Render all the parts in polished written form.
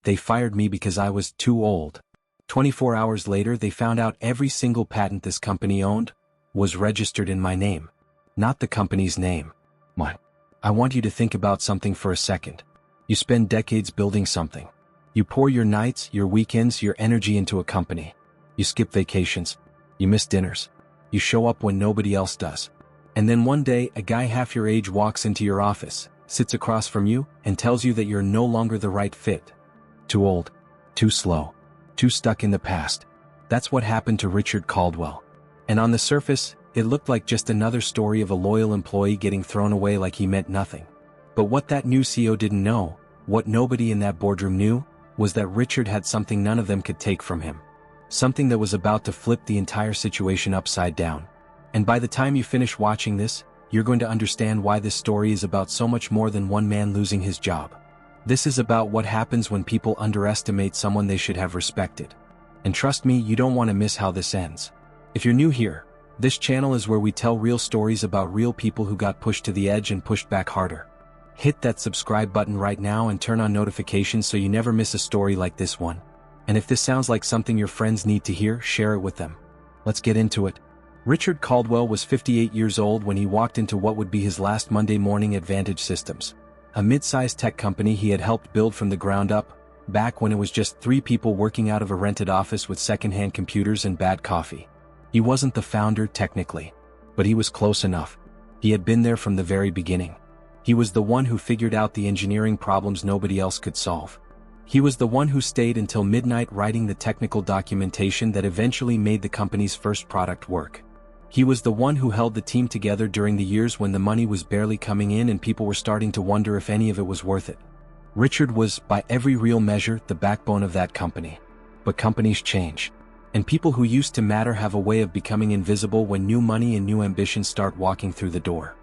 They fired me because I was too old. 24 hours later they found out every single patent this company owned was registered in my name, not the company's name. What? I want you to think about something for a second. You spend decades building something. You pour your nights, your weekends, your energy into a company. You skip vacations. You miss dinners. You show up when nobody else does. And then one day, a guy half your age walks into your office, sits across from you, and tells you that you're no longer the right fit. Too old. Too slow. Too stuck in the past. That's what happened to Richard Caldwell. And on the surface, it looked like just another story of a loyal employee getting thrown away like he meant nothing. But what that new CEO didn't know, what nobody in that boardroom knew, was that Richard had something none of them could take from him. Something that was about to flip the entire situation upside down. And by the time you finish watching this, you're going to understand why this story is about so much more than one man losing his job. This is about what happens when people underestimate someone they should have respected. And trust me, you don't want to miss how this ends. If you're new here, this channel is where we tell real stories about real people who got pushed to the edge and pushed back harder. Hit that subscribe button right now and turn on notifications so you never miss a story like this one. And if this sounds like something your friends need to hear, share it with them. Let's get into it. Richard Caldwell was 58 years old when he walked into what would be his last Monday morning at Vantage Systems, a mid-sized tech company he had helped build from the ground up, back when it was just 3 people working out of a rented office with second-hand computers and bad coffee. He wasn't the founder technically, but he was close enough. He had been there from the very beginning. He was the one who figured out the engineering problems nobody else could solve. He was the one who stayed until midnight writing the technical documentation that eventually made the company's first product work. He was the one who held the team together during the years when the money was barely coming in and people were starting to wonder if any of it was worth it. Richard was, by every real measure, the backbone of that company. But companies change. And people who used to matter have a way of becoming invisible when new money and new ambitions start walking through the door.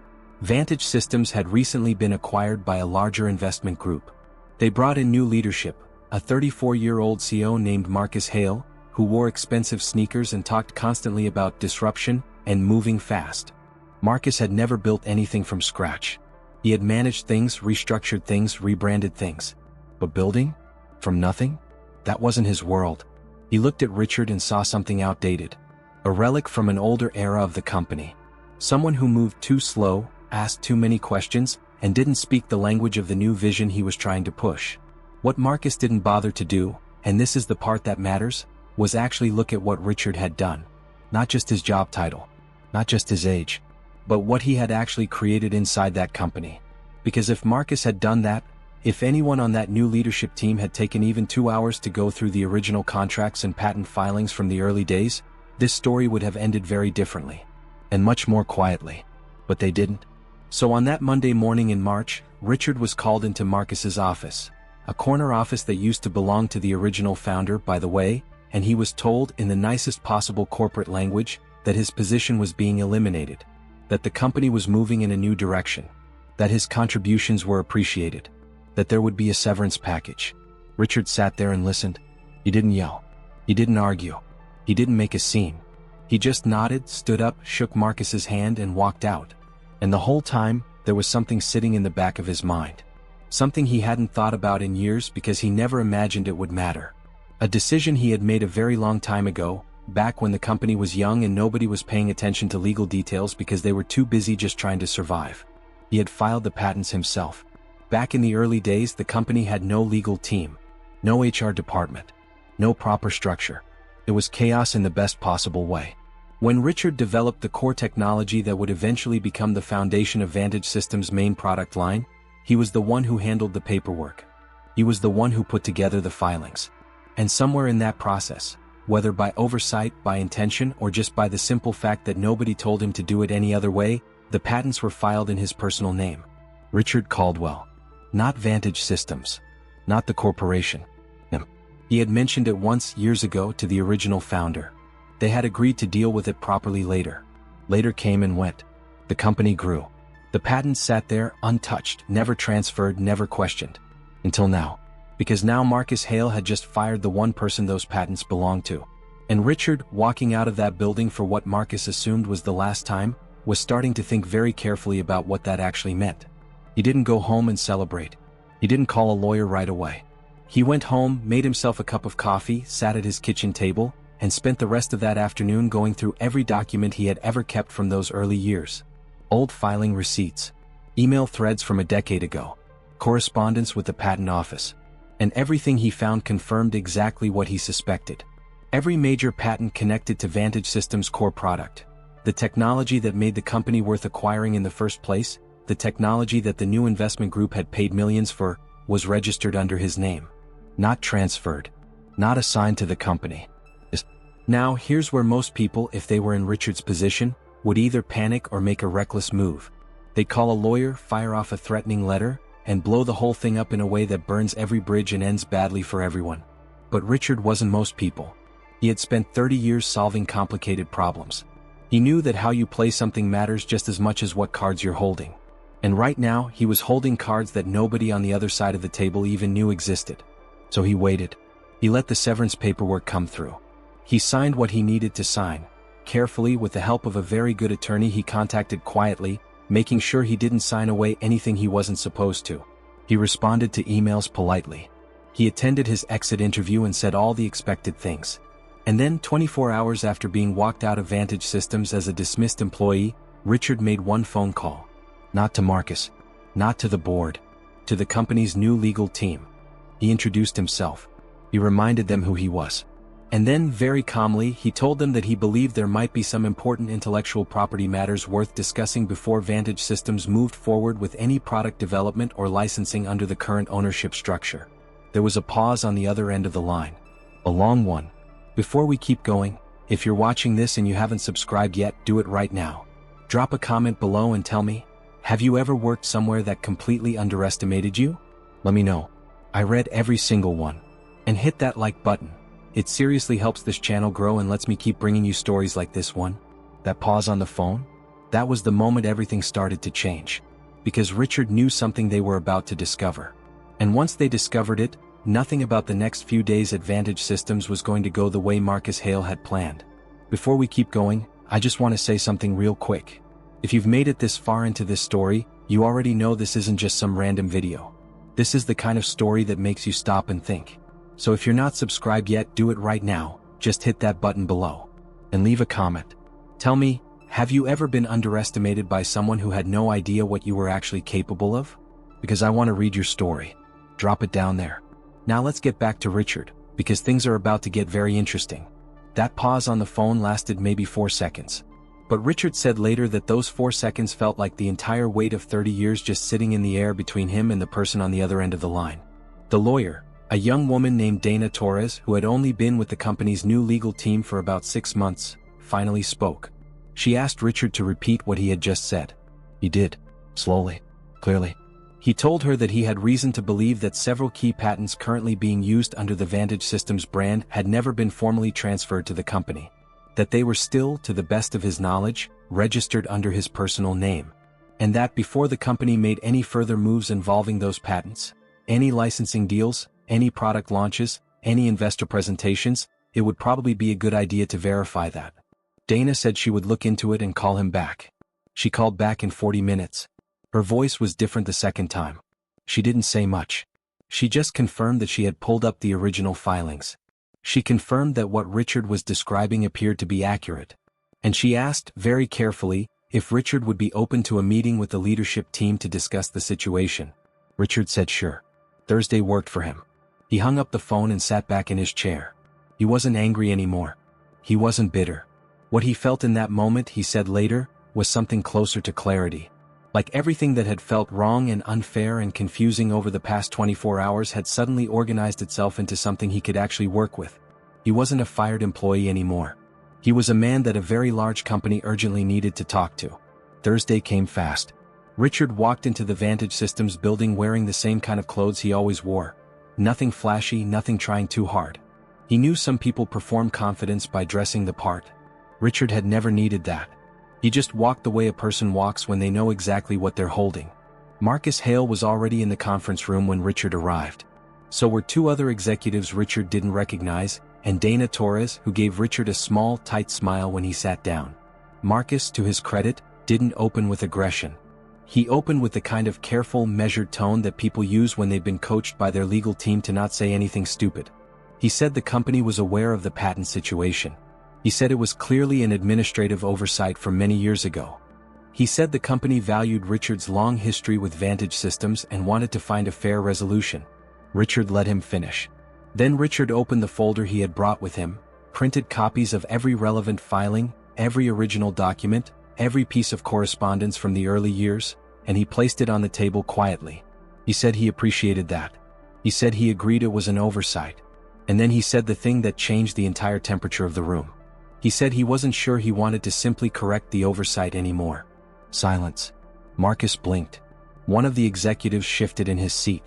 Vantage Systems had recently been acquired by a larger investment group. They brought in new leadership, a 34-year-old CEO named Marcus Hale, who wore expensive sneakers and talked constantly about disruption and moving fast. Marcus had never built anything from scratch. He had managed things, restructured things, rebranded things. But building? From nothing? That wasn't his world. He looked at Richard and saw something outdated. A relic from an older era of the company. Someone who moved too slow, asked too many questions, and didn't speak the language of the new vision he was trying to push. What Marcus didn't bother to do, and this is the part that matters, was actually look at what Richard had done. Not just his job title, not just his age, but what he had actually created inside that company. Because if Marcus had done that, if anyone on that new leadership team had taken even 2 hours to go through the original contracts and patent filings from the early days, this story would have ended very differently. And much more quietly. But they didn't. So on that Monday morning in March, Richard was called into Marcus's office, a corner office that used to belong to the original founder, by the way, and he was told in the nicest possible corporate language that his position was being eliminated, that the company was moving in a new direction, that his contributions were appreciated, that there would be a severance package. Richard sat there and listened. He didn't yell. He didn't argue. He didn't make a scene. He just nodded, stood up, shook Marcus's hand and walked out. And the whole time, there was something sitting in the back of his mind. Something he hadn't thought about in years because he never imagined it would matter. A decision he had made a very long time ago, back when the company was young and nobody was paying attention to legal details because they were too busy just trying to survive. He had filed the patents himself. Back in the early days, the company had no legal team, no HR department, no proper structure. It was chaos in the best possible way. When Richard developed the core technology that would eventually become the foundation of Vantage Systems' main product line, he was the one who handled the paperwork. He was the one who put together the filings. And somewhere in that process, whether by oversight, by intention, or just by the simple fact that nobody told him to do it any other way, the patents were filed in his personal name. Richard Caldwell. Not Vantage Systems. Not the corporation. No. He had mentioned it once years ago to the original founder. They had agreed to deal with it properly later. Later came and went. The company grew. The patents sat there, untouched, never transferred, never questioned. Until now. Because now Marcus Hale had just fired the one person those patents belonged to. And Richard, walking out of that building for what Marcus assumed was the last time, was starting to think very carefully about what that actually meant. He didn't go home and celebrate. He didn't call a lawyer right away. He went home, made himself a cup of coffee, sat at his kitchen table, and spent the rest of that afternoon going through every document he had ever kept from those early years. Old filing receipts, email threads from a decade ago, correspondence with the patent office, and everything he found confirmed exactly what he suspected. Every major patent connected to Vantage Systems' core product, the technology that made the company worth acquiring in the first place, the technology that the new investment group had paid millions for, was registered under his name. Not transferred. Not assigned to the company. Now, here's where most people, if they were in Richard's position, would either panic or make a reckless move. They'd call a lawyer, fire off a threatening letter, and blow the whole thing up in a way that burns every bridge and ends badly for everyone. But Richard wasn't most people. He had spent 30 years solving complicated problems. He knew that how you play something matters just as much as what cards you're holding. And right now, he was holding cards that nobody on the other side of the table even knew existed. So he waited. He let the severance paperwork come through. He signed what he needed to sign. Carefully, with the help of a very good attorney he contacted quietly, making sure he didn't sign away anything he wasn't supposed to. He responded to emails politely. He attended his exit interview and said all the expected things. And then, 24 hours after being walked out of Vantage Systems as a dismissed employee, Richard made one phone call. Not to Marcus. Not to the board. To the company's new legal team. He introduced himself. He reminded them who he was. And then, very calmly, he told them that he believed there might be some important intellectual property matters worth discussing before Vantage Systems moved forward with any product development or licensing under the current ownership structure. There was a pause on the other end of the line. A long one. Before we keep going, if you're watching this and you haven't subscribed yet, do it right now. Drop a comment below and tell me, have you ever worked somewhere that completely underestimated you? Let me know. I read every single one. And hit that like button. It seriously helps this channel grow and lets me keep bringing you stories like this one. That pause on the phone? That was the moment everything started to change. Because Richard knew something they were about to discover. And once they discovered it, nothing about the next few days at Vantage Systems was going to go the way Marcus Hale had planned. Before we keep going, I just want to say something real quick. If you've made it this far into this story, you already know this isn't just some random video. This is the kind of story that makes you stop and think. So if you're not subscribed yet, do it right now. Just hit that button below. And leave a comment. Tell me, have you ever been underestimated by someone who had no idea what you were actually capable of? Because I want to read your story. Drop it down there. Now let's get back to Richard, because things are about to get very interesting. That pause on the phone lasted maybe 4 seconds. But Richard said later that those 4 seconds felt like the entire weight of 30 years just sitting in the air between him and the person on the other end of the line. The lawyer, a young woman named Dana Torres, who had only been with the company's new legal team for about 6 months, finally spoke. She asked Richard to repeat what he had just said. He did. Slowly. Clearly. He told her that he had reason to believe that several key patents currently being used under the Vantage Systems brand had never been formally transferred to the company. That they were still, to the best of his knowledge, registered under his personal name. And that before the company made any further moves involving those patents, any licensing deals, any product launches, any investor presentations, it would probably be a good idea to verify that. Dana said she would look into it and call him back. She called back in 40 minutes. Her voice was different the second time. She didn't say much. She just confirmed that she had pulled up the original filings. She confirmed that what Richard was describing appeared to be accurate. And she asked, very carefully, if Richard would be open to a meeting with the leadership team to discuss the situation. Richard said sure. Thursday worked for him. He hung up the phone and sat back in his chair. He wasn't angry anymore. He wasn't bitter. What he felt in that moment, he said later, was something closer to clarity. Like everything that had felt wrong and unfair and confusing over the past 24 hours had suddenly organized itself into something he could actually work with. He wasn't a fired employee anymore. He was a man that a very large company urgently needed to talk to. Thursday came fast. Richard walked into the Vantage Systems building wearing the same kind of clothes he always wore. Nothing flashy, nothing trying too hard. He knew some people perform confidence by dressing the part. Richard had never needed that. He just walked the way a person walks when they know exactly what they're holding. Marcus Hale was already in the conference room when Richard arrived. So were 2 other executives Richard didn't recognize, and Dana Torres, who gave Richard a small, tight smile when he sat down. Marcus, to his credit, didn't open with aggression. He opened with the kind of careful, measured tone that people use when they've been coached by their legal team to not say anything stupid. He said the company was aware of the patent situation. He said it was clearly an administrative oversight from many years ago. He said the company valued Richard's long history with Vantage Systems and wanted to find a fair resolution. Richard let him finish. Then Richard opened the folder he had brought with him, printed copies of every relevant filing, every original document, every piece of correspondence from the early years, and he placed it on the table quietly. He said he appreciated that. He said he agreed it was an oversight. And then he said the thing that changed the entire temperature of the room. He said he wasn't sure he wanted to simply correct the oversight anymore. Silence. Marcus blinked. One of the executives shifted in his seat.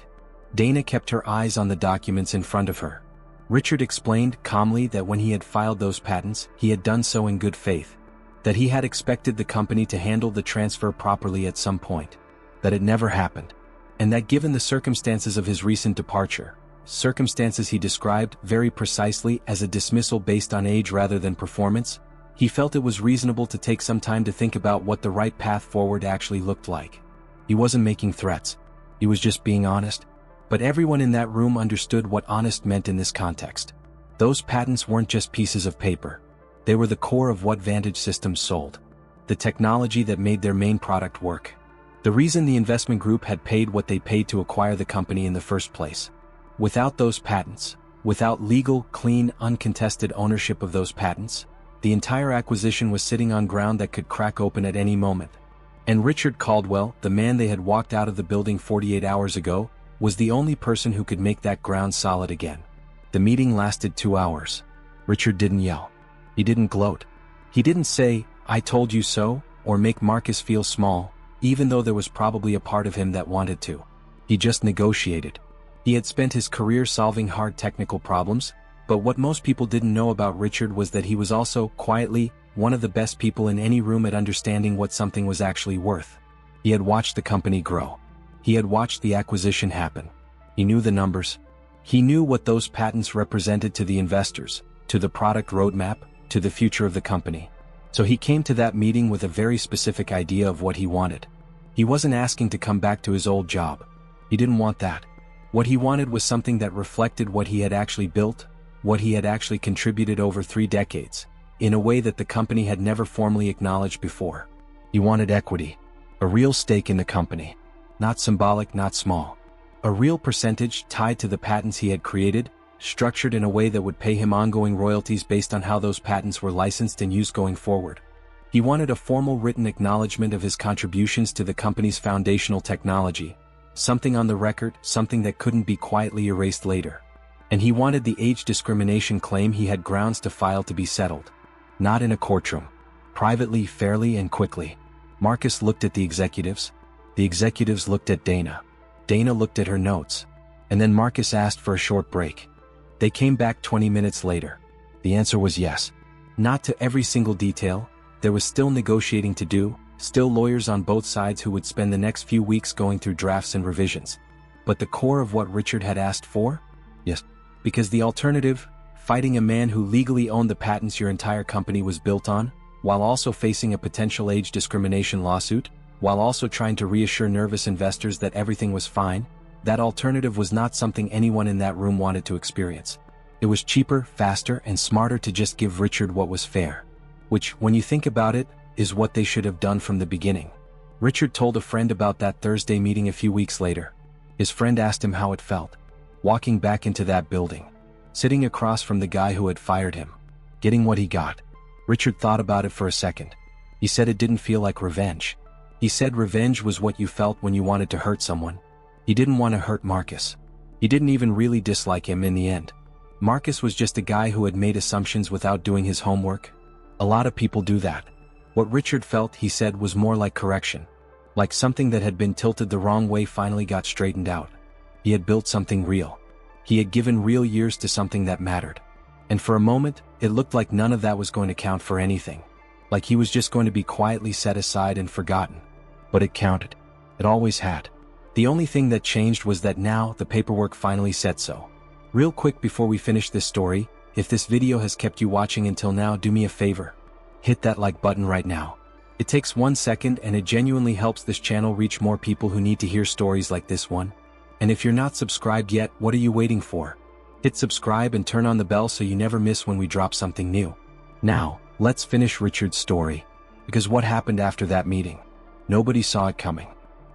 Dana kept her eyes on the documents in front of her. Richard explained calmly that when he had filed those patents, he had done so in good faith. That he had expected the company to handle the transfer properly at some point. That it never happened. And that given the circumstances of his recent departure, circumstances he described very precisely as a dismissal based on age rather than performance, he felt it was reasonable to take some time to think about what the right path forward actually looked like. He wasn't making threats. He was just being honest. But everyone in that room understood what honest meant in this context. Those patents weren't just pieces of paper. They were the core of what Vantage Systems sold. The technology that made their main product work. The reason the investment group had paid what they paid to acquire the company in the first place. Without those patents, without legal, clean, uncontested ownership of those patents, the entire acquisition was sitting on ground that could crack open at any moment. And Richard Caldwell, the man they had walked out of the building 48 hours ago, was the only person who could make that ground solid again. The meeting lasted 2 hours. Richard didn't yell. He didn't gloat. He didn't say, "I told you so," or make Marcus feel small, even though there was probably a part of him that wanted to. He just negotiated. He had spent his career solving hard technical problems, but what most people didn't know about Richard was that he was also, quietly, one of the best people in any room at understanding what something was actually worth. He had watched the company grow. He had watched the acquisition happen. He knew the numbers. He knew what those patents represented to the investors, to the product roadmap, to the future of the company. So he came to that meeting with a very specific idea of what he wanted. He wasn't asking to come back to his old job. He didn't want that. What he wanted was something that reflected what he had actually built, what he had actually contributed over 3 decades, in a way that the company had never formally acknowledged before. He wanted equity. A real stake in the company. Not symbolic, not small. A real percentage tied to the patents he had created, structured in a way that would pay him ongoing royalties based on how those patents were licensed and used going forward. He wanted a formal written acknowledgement of his contributions to the company's foundational technology. Something on the record, something that couldn't be quietly erased later. And he wanted the age discrimination claim he had grounds to file to be settled. Not in a courtroom. Privately, fairly, and quickly. Marcus looked at the executives. The executives looked at Dana. Dana looked at her notes. And then Marcus asked for a short break. They came back 20 minutes later. The answer was yes. Not to every single detail. There was still negotiating to do, still lawyers on both sides who would spend the next few weeks going through drafts and revisions. But the core of what Richard had asked for? Yes. Because the alternative, fighting a man who legally owned the patents your entire company was built on, while also facing a potential age discrimination lawsuit, while also trying to reassure nervous investors that everything was fine, that alternative was not something anyone in that room wanted to experience. It was cheaper, faster, and smarter to just give Richard what was fair. Which, when you think about it, is what they should have done from the beginning. Richard told a friend about that Thursday meeting a few weeks later. His friend asked him how it felt. Walking back into that building. Sitting across from the guy who had fired him. Getting what he got. Richard thought about it for a second. He said it didn't feel like revenge. He said revenge was what you felt when you wanted to hurt someone. He didn't want to hurt Marcus. He didn't even really dislike him in the end. Marcus was just a guy who had made assumptions without doing his homework. A lot of people do that. What Richard felt, he said, was more like correction. Like something that had been tilted the wrong way finally got straightened out. He had built something real. He had given real years to something that mattered. And for a moment, it looked like none of that was going to count for anything. Like he was just going to be quietly set aside and forgotten. But it counted. It always had. The only thing that changed was that now the paperwork finally said so. Real quick before we finish this story, if this video has kept you watching until now, do me a favor. Hit that like button right now. It takes 1 second and it genuinely helps this channel reach more people who need to hear stories like this one. And if you're not subscribed yet, what are you waiting for? Hit subscribe and turn on the bell so you never miss when we drop something new. Now, let's finish Richard's story. Because what happened after that meeting? Nobody saw it coming.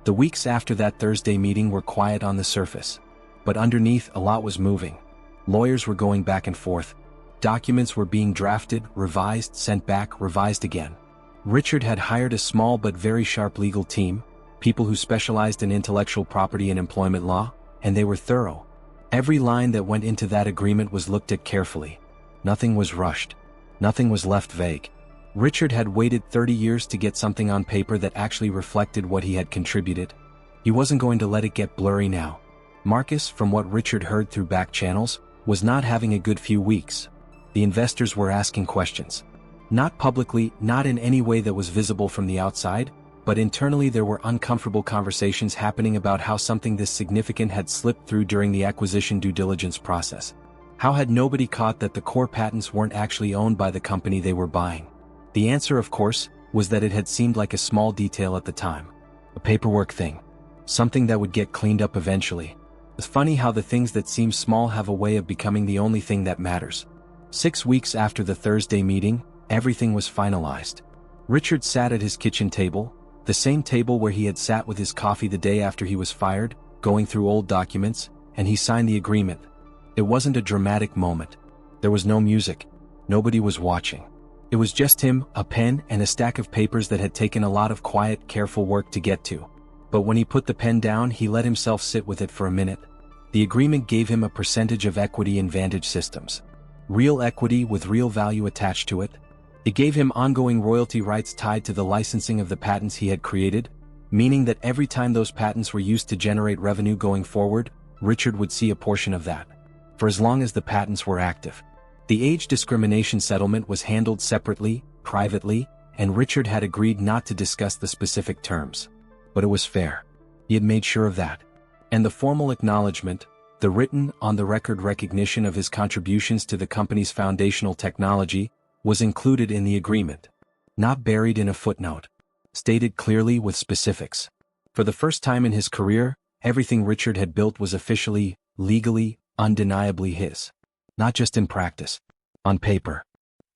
The weeks after that Thursday meeting were quiet on the surface. But underneath, a lot was moving. Lawyers were going back and forth. Documents were being drafted, revised, sent back, revised again. Richard had hired a small but very sharp legal team, people who specialized in intellectual property and employment law, and they were thorough. Every line that went into that agreement was looked at carefully. Nothing was rushed. Nothing was left vague. Richard had waited 30 years to get something on paper that actually reflected what he had contributed. He wasn't going to let it get blurry now. Marcus, from what Richard heard through back channels, was not having a good few weeks. The investors were asking questions. Not publicly, not in any way that was visible from the outside, but internally there were uncomfortable conversations happening about how something this significant had slipped through during the acquisition due diligence process. How had nobody caught that the core patents weren't actually owned by the company they were buying? The answer, of course, was that it had seemed like a small detail at the time. A paperwork thing. Something that would get cleaned up eventually. It's funny how the things that seem small have a way of becoming the only thing that matters. 6 weeks after the Thursday meeting, everything was finalized. Richard sat at his kitchen table, the same table where he had sat with his coffee the day after he was fired, going through old documents, and he signed the agreement. It wasn't a dramatic moment. There was no music. Nobody was watching. It was just him, a pen, and a stack of papers that had taken a lot of quiet, careful work to get to. But when he put the pen down, he let himself sit with it for a minute. The agreement gave him a percentage of equity in Vantage Systems. Real equity with real value attached to it. It gave him ongoing royalty rights tied to the licensing of the patents he had created, meaning that every time those patents were used to generate revenue going forward, Richard would see a portion of that. For as long as the patents were active. The age discrimination settlement was handled separately, privately, and Richard had agreed not to discuss the specific terms. But it was fair. He had made sure of that. And the formal acknowledgement, the written, on-the-record recognition of his contributions to the company's foundational technology, was included in the agreement. Not buried in a footnote. Stated clearly with specifics. For the first time in his career, everything Richard had built was officially, legally, undeniably his. Not just in practice. On paper.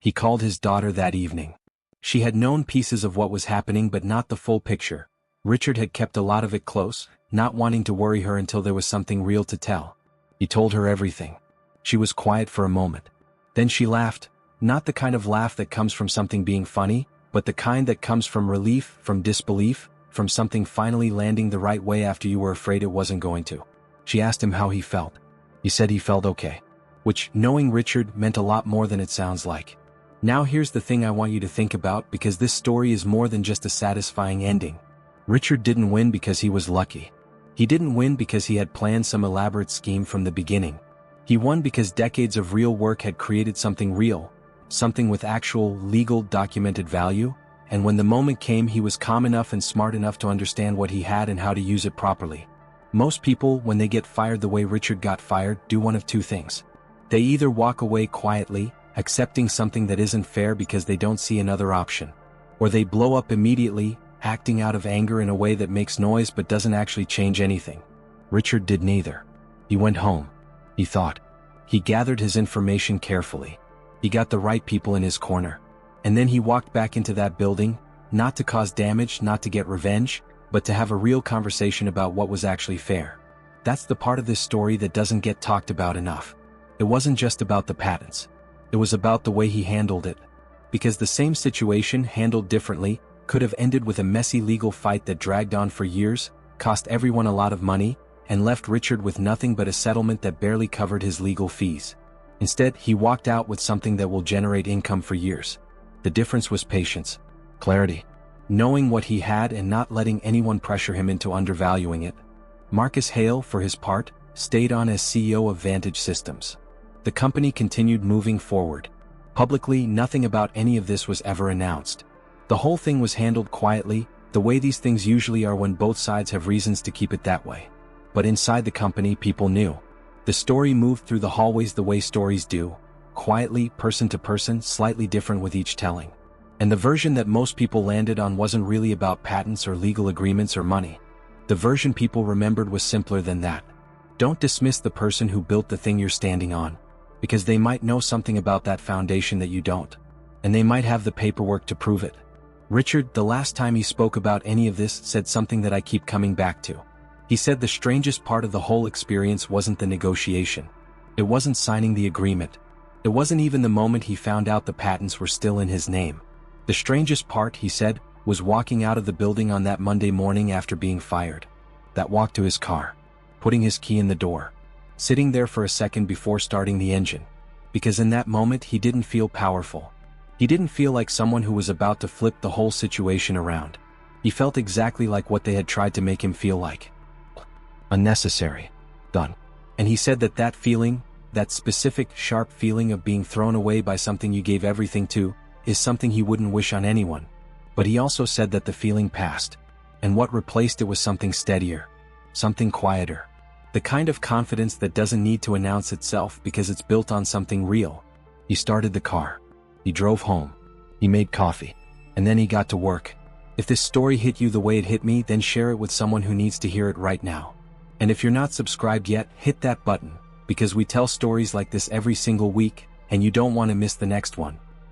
He called his daughter that evening. She had known pieces of what was happening but not the full picture. Richard had kept a lot of it close, not wanting to worry her until there was something real to tell. He told her everything. She was quiet for a moment. Then she laughed, not the kind of laugh that comes from something being funny, but the kind that comes from relief, from disbelief, from something finally landing the right way after you were afraid it wasn't going to. She asked him how he felt. He said he felt okay. Which, knowing Richard, meant a lot more than it sounds like. Now here's the thing I want you to think about, because this story is more than just a satisfying ending. Richard didn't win because he was lucky. He didn't win because he had planned some elaborate scheme from the beginning. He won because decades of real work had created something real, something with actual, legal, documented value, and when the moment came he was calm enough and smart enough to understand what he had and how to use it properly. Most people, when they get fired the way Richard got fired, do one of two things. They either walk away quietly, accepting something that isn't fair because they don't see another option, or they blow up immediately, acting out of anger in a way that makes noise but doesn't actually change anything. Richard did neither. He went home. He thought. He gathered his information carefully. He got the right people in his corner. And then he walked back into that building, not to cause damage, not to get revenge, but to have a real conversation about what was actually fair. That's the part of this story that doesn't get talked about enough. It wasn't just about the patents. It was about the way he handled it. Because the same situation, handled differently, could have ended with a messy legal fight that dragged on for years, cost everyone a lot of money, and left Richard with nothing but a settlement that barely covered his legal fees. Instead, he walked out with something that will generate income for years. The difference was patience, clarity, knowing what he had and not letting anyone pressure him into undervaluing it. Marcus Hale, for his part, stayed on as CEO of Vantage Systems. The company continued moving forward. Publicly, nothing about any of this was ever announced. The whole thing was handled quietly, the way these things usually are when both sides have reasons to keep it that way. But inside the company, people knew. The story moved through the hallways the way stories do, quietly, person to person, slightly different with each telling. And the version that most people landed on wasn't really about patents or legal agreements or money. The version people remembered was simpler than that. Don't dismiss the person who built the thing you're standing on, because they might know something about that foundation that you don't. And they might have the paperwork to prove it. Richard, the last time he spoke about any of this, said something that I keep coming back to. He said the strangest part of the whole experience wasn't the negotiation. It wasn't signing the agreement. It wasn't even the moment he found out the patents were still in his name. The strangest part, he said, was walking out of the building on that Monday morning after being fired. That walk to his car, putting his key in the door, sitting there for a second before starting the engine. Because in that moment he didn't feel powerful. He didn't feel like someone who was about to flip the whole situation around. He felt exactly like what they had tried to make him feel like. Unnecessary. Done. And he said that that feeling, that specific, sharp feeling of being thrown away by something you gave everything to, is something he wouldn't wish on anyone. But he also said that the feeling passed, and what replaced it was something steadier, something quieter. The kind of confidence that doesn't need to announce itself because it's built on something real. He started the car. He drove home. He made coffee. And then he got to work. If this story hit you the way it hit me, then share it with someone who needs to hear it right now. And if you're not subscribed yet, hit that button, because we tell stories like this every single week, and you don't want to miss the next one.